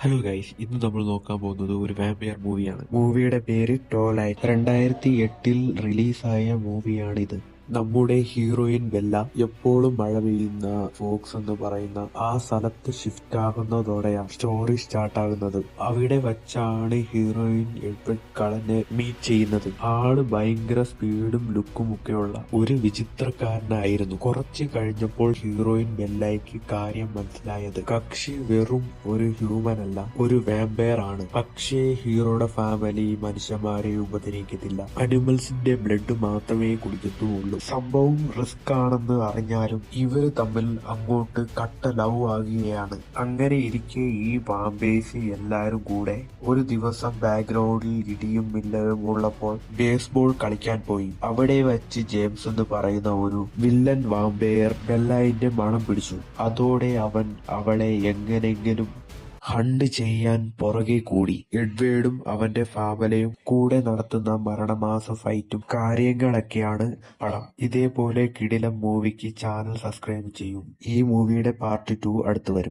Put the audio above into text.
Hello guys, ഇന്ന് നമ്മൾ നോക്കാൻ പോകുന്നത് ഒരു വാമ്പയർ മൂവിയാണ്. മൂവിയുടെ പേര് ടോലൈറ്റ്. 2008 റിലീസായ മൂവിയാണിത്. നമ്മുടെ ഹീറോയിൻ ബെല്ല എപ്പോഴും മഴ പെയ്യുന്ന ഫോക്സ് എന്ന് പറയുന്ന ആ സ്ഥലത്ത് ഷിഫ്റ്റ് ആകുന്നതോടെയാണ് സ്റ്റോറി സ്റ്റാർട്ട് ആകുന്നത്. അവിടെ വച്ചാണ് ഹീറോയിൻ എഡ്വേർഡ് കള്ളനെ മീറ്റ് ചെയ്യുന്നത്. ആള് ഭയങ്കര സ്പീഡും ലുക്കും ഒക്കെയുള്ള ഒരു വിചിത്രക്കാരനായിരുന്നു. കുറച്ച് കഴിഞ്ഞപ്പോൾ ഹീറോയിൻ ബെല്ലയ്ക്ക് കാര്യം മനസ്സിലായത് കക്ഷി വെറും ഒരു ഹ്യൂമൻ അല്ല, ഒരു വാമ്പയർ ആണ്. പക്ഷേ ഹീറോയുടെ ഫാമിലി മനുഷ്യന്മാരെ ഉപദ്രവിക്കത്തില്ല, അനിമൽസിന്റെ ബ്ലഡ് മാത്രമേ കുടിക്കത്തുള്ളൂ. സംഭവം റിസ്ക് ആണെന്ന് അറിഞ്ഞാലും ഇവര് തമ്മിൽ അങ്ങോട്ട് കട്ട ലവ് ആകുകയാണ്. അങ്ങനെ ഇരിക്കെ ഈ വാമ്പേഴ്സ് എല്ലാരും കൂടെ ഒരു ദിവസം ബാക്ക്ഗ്രൗണ്ടിൽ ഇടിയും മിന്നലും ഉള്ളപ്പോൾ ബേസ്ബോൾ കളിക്കാൻ പോയി. അവിടെ വെച്ച് ജെയിംസ് എന്ന് പറയുന്ന ഒരു വില്ലൻ വാമ്പയർ ബെല്ലയുടെ മണം പിടിച്ചു. അതോടെ അവൻ അവളെ എങ്ങനെങ്കിലും ഹണ്ട് ചെയ്യാൻ പുറകെ കൂടി. എഡ്വേർഡും അവന്റെ ഫാമിലിയും കൂടെ നടത്തുന്ന മരണമാസ ഫൈറ്റും കാര്യങ്ങളൊക്കെയാണ് പടം. ഇതേപോലെ കിടിലം മൂവിക്ക് ചാനൽ സബ്സ്ക്രൈബ് ചെയ്യും. ഈ മൂവിയുടെ പാർട്ട് 2 അടുത്ത് വരും.